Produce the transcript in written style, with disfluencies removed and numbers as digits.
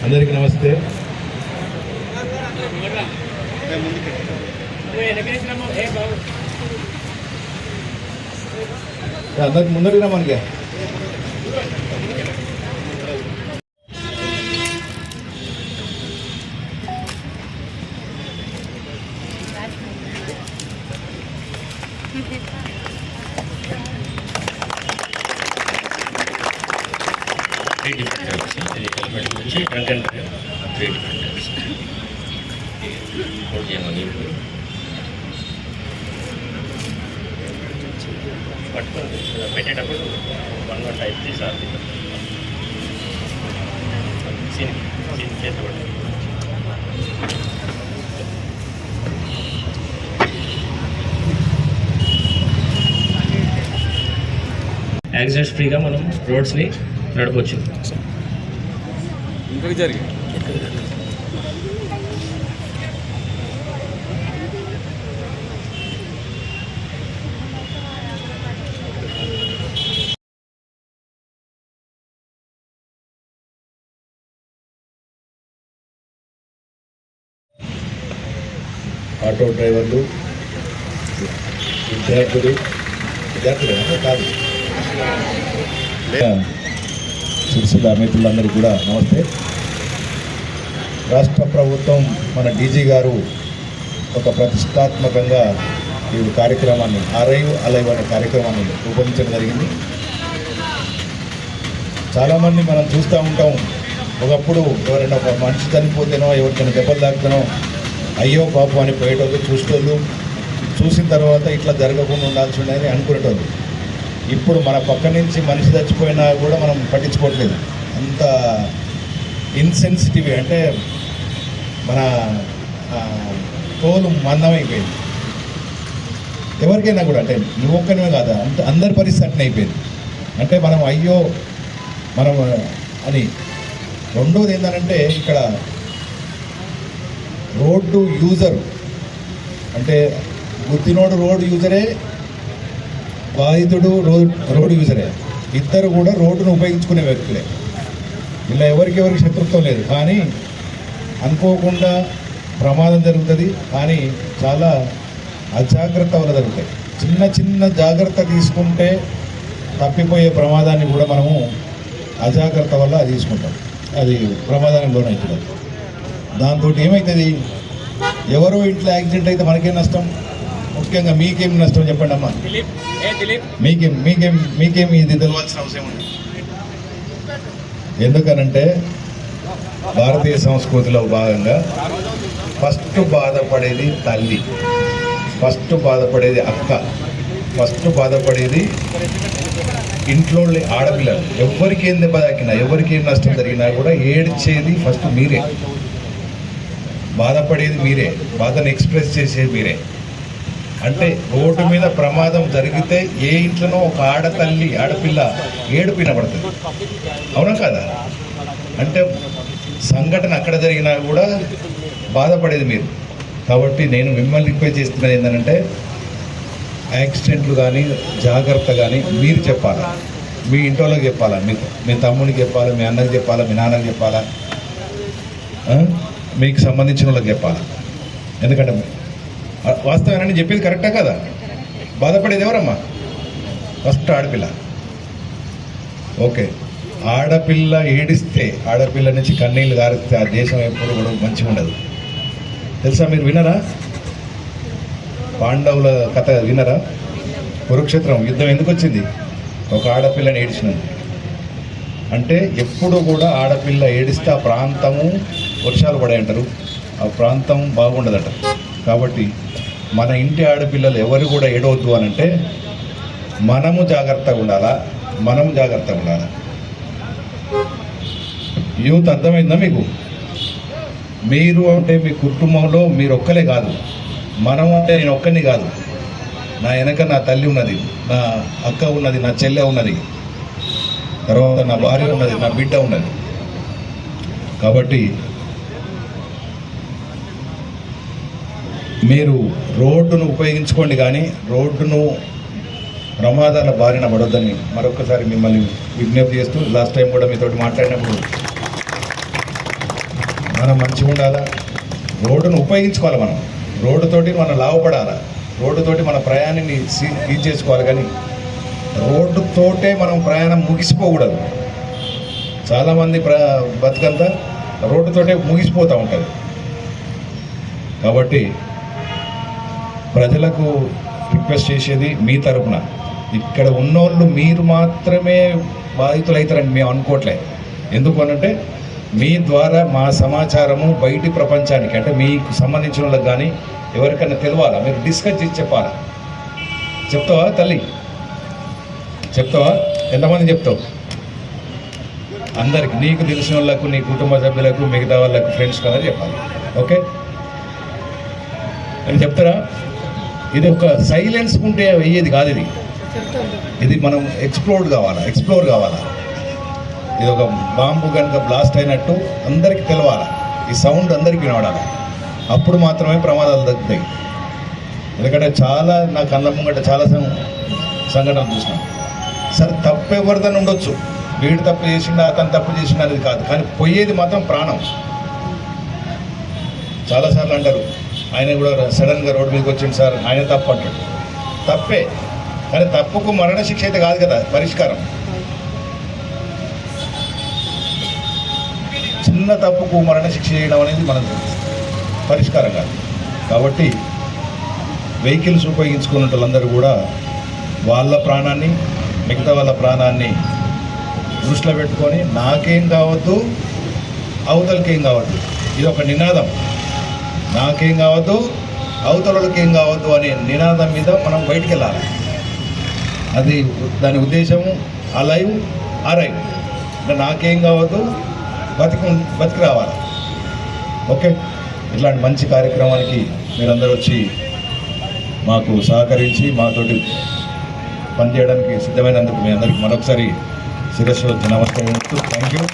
అందరికీ నమస్తే. అందరికి ముందరికి రా మనకి. హెల్మెట్ గురించి drunk and drive 3 different types hold చేయమని పట్టుకొని పెట్టేటప్పుడు 1 టైప్ తీసారి సీన్ చేతి పట్టు. యాక్సిడెంట్స్ ఫ్రీగా మనం రోడ్స్ని నడపవచ్చు. ఇంకా జరిగి ఆటో డ్రైవర్లు, విద్యార్థులు కాదు సిరిసిల్ల మిత్రులందరికీ కూడా నమస్తే. రాష్ట్ర ప్రభుత్వం మన డీజీ గారు ఒక ప్రతిష్టాత్మకంగా ఈ కార్యక్రమాన్ని అరైవ్ అలైవ్ అనే కార్యక్రమాన్ని రూపొందించడం జరిగింది. చాలామంది మనం చూస్తూ ఉంటాం, ఒకప్పుడు ఎవరైనా ఒక మనిషి చనిపోతేనో ఎవరికైనా దెబ్బలు తాకుతానో అయ్యో పాపం అని పోయేటోళ్ళు, చూసేటోళ్ళు, చూసిన తర్వాత ఇట్లా జరగకుండా ఉండాల్సి ఉండని అనుకునేటోళ్ళు. ఇప్పుడు మన పక్క నుంచి మనిషి చచ్చిపోయినా కూడా మనం పట్టించుకోవట్లేదు. అంత ఇన్సెన్సిటివ్, అంటే మన తోలు మందమైపోయింది ఎవరికైనా కూడా. అంటే నువ్వు ఒక్కనివే కాదా, అంటే అందరి పరిస్థితి అట్నే అయిపోయింది. అంటే మనం అయ్యో మనం అని. రెండోది ఏంటంటే ఇక్కడ రోడ్డు యూజరు, అంటే గుద్దినోడు రోడ్డు యూజరే, బాధితుడు రోడ్డు యూజరే. ఇద్దరు కూడా రోడ్డును ఉపయోగించుకునే వ్యక్తులే. ఇలా ఎవరికి శత్రుత్వం లేదు. కానీ అనుకోకుండా ప్రమాదం జరుగుతుంది. కానీ చాలా అజాగ్రత్త వల్ల జరుగుతాయి. చిన్న జాగ్రత్త తీసుకుంటే తప్పిపోయే ప్రమాదాన్ని కూడా మనము అజాగ్రత్త వల్ల తీసుకుంటాం, అది ప్రమాదానికి లోనవుతుంది. దాంతో ఏమవుతుంది, ఎవరో ఇంట్లో యాక్సిడెంట్ అయితే మనకేం నష్టం, ముఖ్యంగా మీకేం నష్టం చెప్పండి అమ్మా. మీకేం ఇది తెలియాల్సిన అవసరం ఉంది. ఎందుకనంటే భారతీయ సంస్కృతిలో భాగంగా ఫస్ట్ బాధపడేది తల్లి, ఫస్ట్ బాధపడేది అక్క, ఫస్ట్ బాధపడేది ఇంట్లో ఆడపిల్లలు. ఎవరికి ఏం దెబ్బ తాకినా, ఎవరికి ఏం నష్టం జరిగినా కూడా ఏడ్చేది ఫస్ట్ మీరే, బాధపడేది మీరే, బాధను ఎక్స్ప్రెస్ చేసేది మీరే. అంటే రోడ్డు మీద ప్రమాదం జరిగితే ఏ ఇంట్లోనో ఒక ఆడపిల్ల ఏడుపు వినబడుతుంది, అవునా కదా? అంటే సంఘటన అక్కడ జరిగినా కూడా బాధపడేది మీరు. కాబట్టి నేను మిమ్మల్ని రిక్వెస్ట్ చేస్తున్నది ఏంటంటే, యాక్సిడెంట్లు కానీ జాగ్రత్త కానీ మీరు చెప్పాలా, మీ ఇంట్లోకి చెప్పాలా, మీ తమ్మునికి చెప్పాలా, మీ అన్నకి చెప్పాలా, మీ నాన్నకి చెప్పాలా, మీకు సంబంధించిన వాళ్ళకి చెప్పాలా. ఎందుకంటే వాస్తవాన్ని చెప్పేది కరెక్టా కదా? బాధపడేది ఎవరమ్మా? ఫస్ట్ ఆడపిల్ల. ఓకే, ఆడపిల్ల ఏడిస్తే, ఆడపిల్ల నుంచి కన్నీళ్ళు గారిస్తే ఆ దేశం ఎప్పుడు కూడా మంచిగా ఉండదు. తెలుసా? మీరు వినరా పాండవుల కథ? వినరా? కురుక్షేత్రం యుద్ధం ఎందుకు వచ్చింది? ఒక ఆడపిల్లని ఏడిచినది. అంటే ఎప్పుడు కూడా ఆడపిల్ల ఏడిస్తే ఆ ప్రాంతము వర్షాలు పడే అంటారు, ఆ ప్రాంతం బాగుండదట. కాబట్టి మన ఇంటి ఆడపిల్లలు ఎవరు కూడా ఏడవద్దు అని అంటే మనము జాగ్రత్తగా ఉండాలా. యూత్ అర్థమైందా మీకు? మీరు అంటే మీ కుటుంబంలో మీరు ఒక్కలే కాదు, మనం అంటే నేను ఒక్కరిని కాదు, నా వెనక నా తల్లి ఉన్నది, నా అక్క ఉన్నది, నా చెల్లె ఉన్నది, తర్వాత నా భార్య ఉన్నది, నా బిడ్డ ఉన్నది. కాబట్టి మీరు రోడ్డును ఉపయోగించుకోండి, కానీ రోడ్డును ప్రమాదాల బారిన పడొద్దని మరొకసారి మిమ్మల్ని విజ్ఞప్తి చేస్తూ, లాస్ట్ టైం కూడా మీతో మాట్లాడినప్పుడు మనం మంచిగా ఉండాలా, రోడ్డును ఉపయోగించుకోవాలి. మనం రోడ్డుతోటి మనం లాభపడాలా, రోడ్డుతోటి మన ప్రయాణాన్ని ఇది చేసుకోవాలి. కానీ రోడ్డుతోటే మనం ప్రయాణం ముగిసిపోకూడదు. చాలామంది బతుకంతా రోడ్డుతోటే ముగిసిపోతూ ఉంటుంది. కాబట్టి ప్రజలకు రిక్వెస్ట్ చేసేది మీ తరపున, ఇక్కడ ఉన్నోళ్ళు మీరు మాత్రమే బాధితులవుతారని మేము అనుకోవట్లే. ఎందుకు అనంటే మీ ద్వారా మా సమాచారము బయటి ప్రపంచానికి, అంటే మీకు సంబంధించిన వాళ్ళకి కానీ ఎవరికైనా తెలియాలా, మీరు డిస్కస్ చేసి చెప్పాలా. చెప్తావా తల్లి? చెప్తావా? ఎంతమంది చెప్తావు? అందరికి, నీకు తెలిసిన వాళ్ళకు, నీ కుటుంబ సభ్యులకు, మిగతా వాళ్ళకు, ఫ్రెండ్స్ కదా చెప్పాలి. ఓకే, అని చెప్తారా? ఇది ఒక సైలెన్స్ ఉంటే అయ్యేది కాదు. ఇది మనం ఎక్స్ప్లోర్ కావాలా. ఇది ఒక బాంబు కనుక బ్లాస్ట్ అయినట్టు అందరికీ తెలవాలా, ఈ సౌండ్ అందరికీ వినడాలి. అప్పుడు మాత్రమే ప్రమాదాలు తగ్గుతాయి. ఎందుకంటే చాలా నా కళ్ళ ముంగట చాలా సంఘటనలు చూసినాం. సరే, తప్పు ఎవరిదని ఉండొచ్చు, వీడు తప్పు చేసిండా అతను తప్పు చేసిండా అనేది కాదు, కానీ పోయేది మాత్రం ప్రాణం. చాలాసార్లు అంటారు ఆయన కూడా సడన్గా రోడ్డు మీదకి వచ్చింది సార్, ఆయన తప్పు అంటాడు. తప్పే, కానీ తప్పుకు మరణశిక్ష అయితే కాదు కదా పరిష్కారం. చిన్న తప్పుకు మరణశిక్ష చేయడం అనేది మన పరిష్కారం కాదు. కాబట్టి వెహికల్స్ ఉపయోగించుకున్న వాళ్ళందరూ కూడా వాళ్ళ ప్రాణాన్ని, మిగతా వాళ్ళ ప్రాణాన్ని దృష్టిలో పెట్టుకొని నాకేం కావద్దు, అవతలకేం కావద్దు, ఇది ఒక నినాదం. నాకేం కావద్దు, అవతలకి ఏం కావద్దు అనే నినాదం మీద మనం బయటికి వెళ్ళాలి. అది దాని ఉద్దేశము అలైవ్ అరైవ్, అంటే నాకేం కావద్దు, బతికి రావాలి. ఓకే, ఇట్లాంటి మంచి కార్యక్రమానికి మీరందరూ వచ్చి మాకు సహకరించి మాతోటి పనిచేయడానికి సిద్ధమైనందుకు మీ అందరికీ మరొకసారి శిరస్సు నమస్కారం. Thank you.